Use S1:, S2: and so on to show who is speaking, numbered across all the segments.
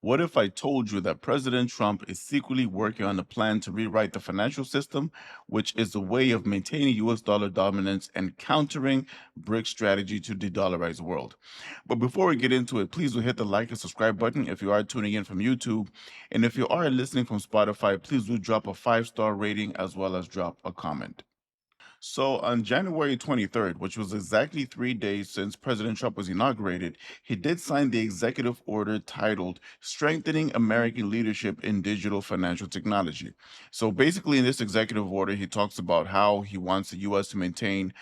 S1: What if I told you that President Trump is secretly working on a plan to rewrite the financial system, which is a way of maintaining US dollar dominance and countering BRICS strategy to de-dollarize the world? But before we get into it, please do hit the like and subscribe button if you are tuning in from YouTube. And if you are listening from Spotify, please do drop a 5-star rating as well as drop a comment. So on January 23rd, which was exactly 3 days since President Trump was inaugurated, he did sign the executive order titled Strengthening American Leadership in Digital Financial Technology. So basically, in this executive order, he talks about how he wants the U.S. to maintain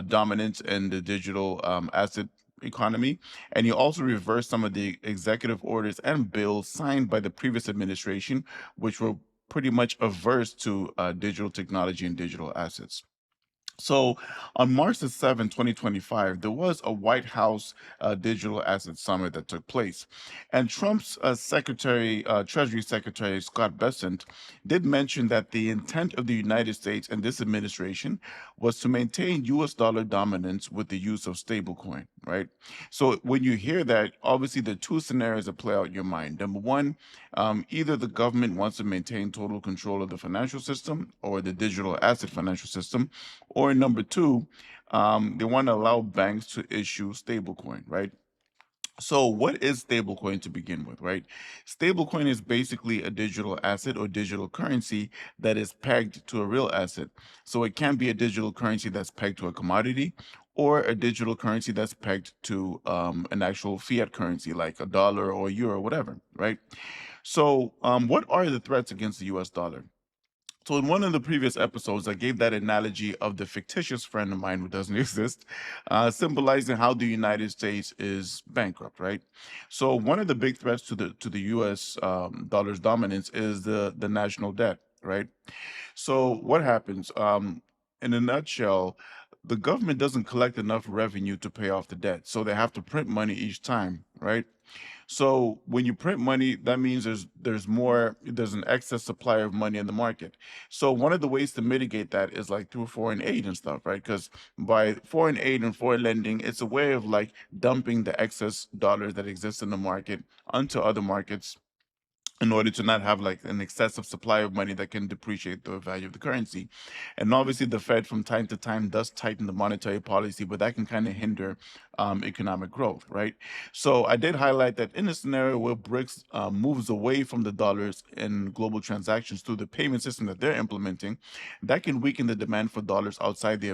S1: dominance in the digital asset economy. And he also reversed some of the executive orders and bills signed by the previous administration, which were pretty much averse to digital technology and digital assets. So on March the 7th, 2025, there was a White House digital asset summit that took place. And Trump's Treasury Secretary Scott Bessent did mention that the intent of the United States and this administration was to maintain US dollar dominance with the use of stablecoin, right? So when you hear that, obviously the two scenarios that play out in your mind. Number one, either the government wants to maintain total control of the financial system or the digital asset financial system, or number two, they want to allow banks to issue stablecoin, right? So, what is stablecoin to begin with, right? Stablecoin is basically a digital asset or digital currency that is pegged to a real asset. So, it can be a digital currency that's pegged to a commodity or a digital currency that's pegged to an actual fiat currency like a dollar or a euro, whatever, right? So, what are the threats against the US dollar? So in one of the previous episodes, I gave that analogy of the fictitious friend of mine who doesn't exist, symbolizing how the United States is bankrupt, right? So one of the big threats to the U.S. Dollar's dominance is the national debt, right? So what happens? In a nutshell, the government doesn't collect enough revenue to pay off the debt, so they have to print money each time, right? So when you print money, that means there's an excess supply of money in the market. So one of the ways to mitigate that is like through foreign aid and stuff, right? Because by foreign aid and foreign lending, it's a way of like dumping the excess dollars that exist in the market onto other markets in order to not have like an excessive supply of money that can depreciate the value of the currency. And obviously, the Fed from time to time does tighten the monetary policy, but that can kind of hinder economic growth, right? So I did highlight that in a scenario where BRICS moves away from the dollars in global transactions through the payment system that they're implementing, that can weaken the demand for dollars outside the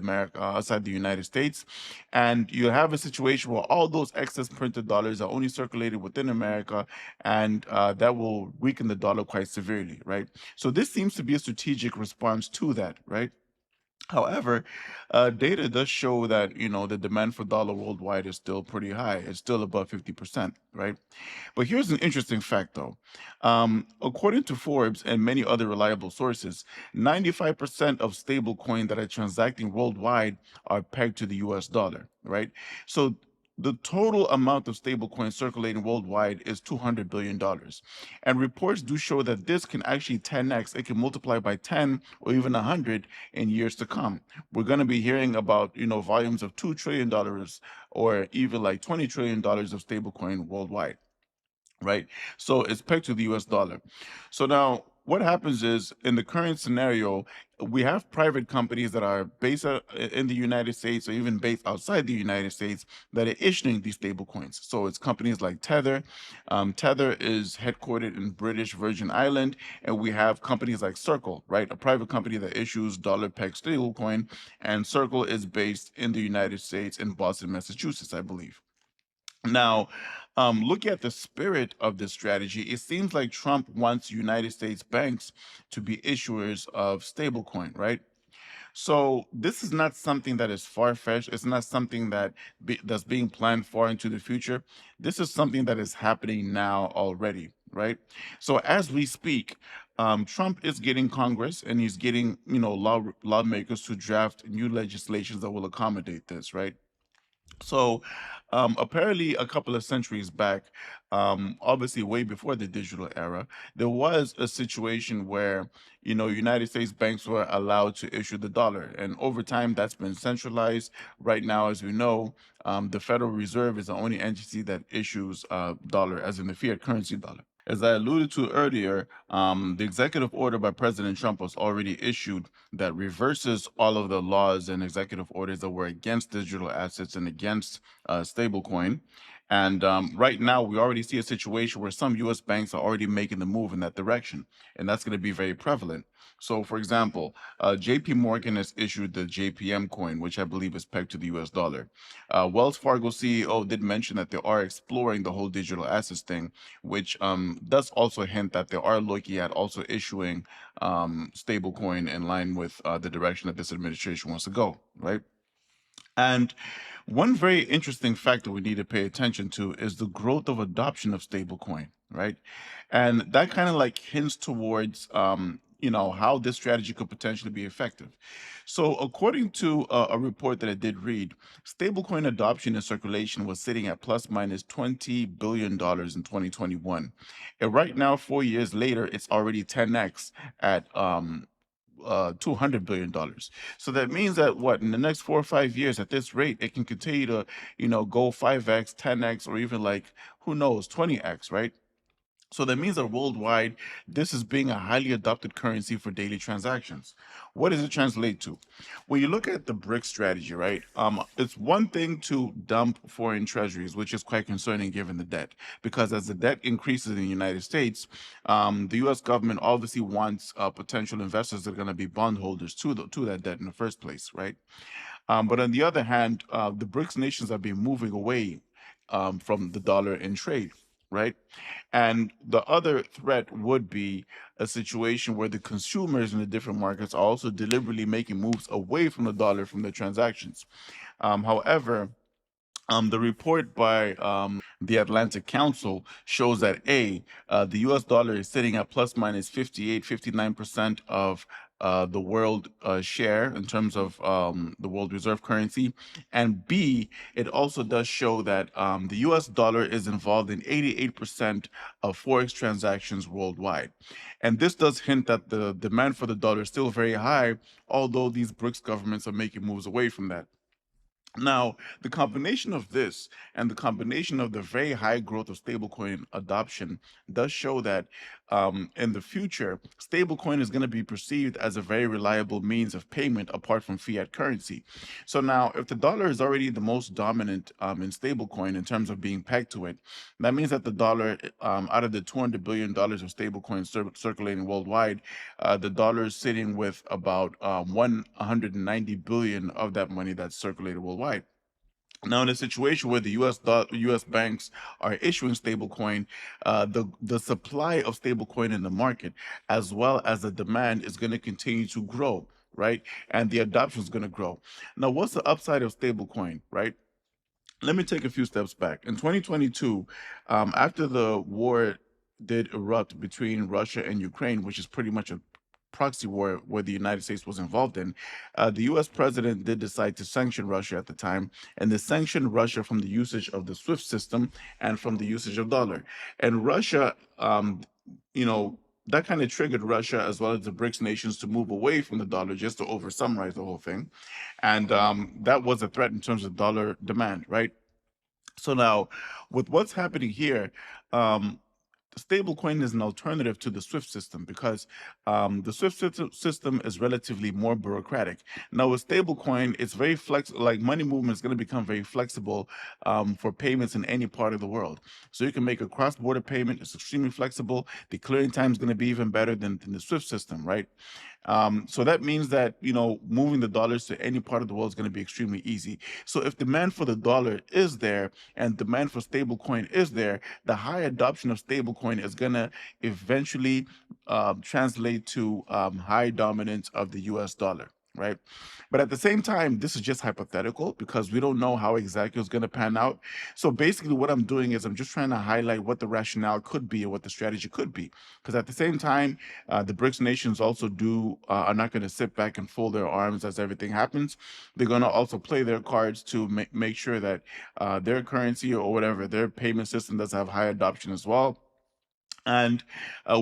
S1: United States, and you have a situation where all those excess printed dollars are only circulated within America, and that will weaken the dollar quite severely, right? So this seems to be a strategic response to that, right? However, data does show that the demand for dollar worldwide is still pretty high. It's still above 50%, right? But here's an interesting fact, though. According to Forbes and many other reliable sources, 95% of stablecoin that are transacting worldwide are pegged to the US dollar, right? So the total amount of stablecoins circulating worldwide is $200 billion. And reports do show that this can actually 10x, it can multiply by 10 or even 100 in years to come. We're going to be hearing about, volumes of $2 trillion or even like $20 trillion of stablecoin worldwide, right? So it's pegged to the US dollar. So now what happens is in the current scenario, we have private companies that are based in the United States or even based outside the United States that are issuing these stable coins. So it's companies like Tether. Tether is headquartered in British Virgin Island, and we have companies like Circle, right? A private company that issues dollar peg stablecoin, and Circle is based in the United States in Boston, Massachusetts, I believe. Now, looking at the spirit of this strategy, it seems like Trump wants United States banks to be issuers of stablecoin, right? So this is not something that is far-fetched. It's not something that's being planned far into the future. This is something that is happening now already, right? So as we speak, Trump is getting Congress and he's getting, lawmakers to draft new legislations that will accommodate this, right? So, apparently, a couple of centuries back, obviously way before the digital era, there was a situation where United States banks were allowed to issue the dollar, and over time that's been centralized. Right now, as we know, the Federal Reserve is the only entity that issues dollar, as in the fiat currency dollar. As I alluded to earlier, the executive order by President Trump was already issued that reverses all of the laws and executive orders that were against digital assets and against stablecoin. And right now, we already see a situation where some U.S. banks are already making the move in that direction, and that's going to be very prevalent. So, for example, J.P. Morgan has issued the JPM coin, which I believe is pegged to the U.S. dollar. Wells Fargo CEO did mention that they are exploring the whole digital assets thing, which does also hint that they are looking at also issuing stablecoin in line with the direction that this administration wants to go, right? And one very interesting factor we need to pay attention to is the growth of adoption of stablecoin, right? And that kind of like hints towards, how this strategy could potentially be effective. So, according to a report that I did read, stablecoin adoption and circulation was sitting at plus minus $20 billion in 2021. And right now, 4 years later, it's already 10x at $200 billion. So that means that what in the next 4 or 5 years at this rate, it can continue to, go 5x, 10x, or even like who knows, 20x, right? So that means that worldwide, this is being a highly adopted currency for daily transactions. What does it translate to? When you look at the BRICS strategy, right? It's one thing to dump foreign treasuries, which is quite concerning given the debt, because as the debt increases in the United States, the U.S. government obviously wants potential investors that are going to be bondholders to that debt in the first place, right? But on the other hand, the BRICS nations have been moving away from the dollar in trade, right? And the other threat would be a situation where the consumers in the different markets are also deliberately making moves away from the dollar from their transactions. However, the report by the Atlantic Council shows that the U.S. dollar is sitting at plus minus 58, 59% of the world share in terms of the world reserve currency, and B, it also does show that the U.S. dollar is involved in 88% of forex transactions worldwide, and this does hint that the demand for the dollar is still very high, although these BRICS governments are making moves away from that. Now, the combination of this and the combination of the very high growth of stablecoin adoption does show that in the future, stablecoin is going to be perceived as a very reliable means of payment apart from fiat currency. So now, if the dollar is already the most dominant in stablecoin in terms of being pegged to it, that means that the dollar, out of the $200 billion of stablecoins circulating worldwide, the dollar is sitting with about 190 billion of that money that's circulated worldwide. Now, in a situation where the U.S. banks are issuing stablecoin, the supply of stablecoin in the market, as well as the demand, is going to continue to grow, right? And the adoption is going to grow. Now, what's the upside of stablecoin, right? Let me take a few steps back. In 2022, after the war did erupt between Russia and Ukraine, which is pretty much a proxy war where the United States was involved in, the US president did decide to sanction Russia at the time, and they sanctioned Russia from the usage of the SWIFT system and from the usage of dollar. And Russia, you know, that kind of triggered Russia as well as the BRICS nations to move away from the dollar, just to over summarize the whole thing. And that was a threat in terms of dollar demand, right? So now, with what's happening here, um, stablecoin is an alternative to the SWIFT system because the SWIFT system is relatively more bureaucratic. Now, with stablecoin, it's very flexible. Like money movement is going to become very flexible for payments in any part of the world. So you can make a cross-border payment. It's extremely flexible. The clearing time is going to be even better than the SWIFT system, right? So that means that moving the dollars to any part of the world is going to be extremely easy. So if demand for the dollar is there and demand for stablecoin is there, the high adoption of stablecoin is going to eventually translate to high dominance of the U.S. dollar. Right. But at the same time, this is just hypothetical because we don't know how exactly it's going to pan out. So basically, what I'm doing is I'm just trying to highlight what the rationale could be or what the strategy could be. Because at the same time, the BRICS nations also are not going to sit back and fold their arms as everything happens. They're going to also play their cards to make sure that their currency or whatever, their payment system does have high adoption as well. And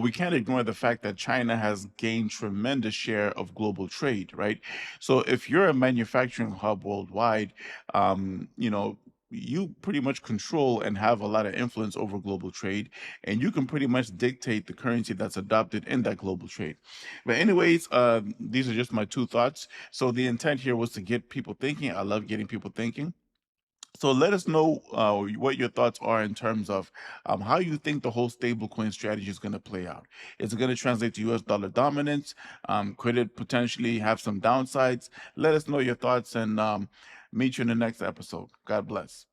S1: we can't ignore the fact that China has gained tremendous share of global trade, right? So if you're a manufacturing hub worldwide, you know, you pretty much control and have a lot of influence over global trade, and you can pretty much dictate the currency that's adopted in that global trade. But anyways, these are just my two thoughts. So the intent here was to get people thinking. I love getting people thinking. So let us know what your thoughts are in terms of how you think the whole stablecoin strategy is going to play out. Is it going to translate to US dollar dominance? Could it potentially have some downsides? Let us know your thoughts, and meet you in the next episode. God bless.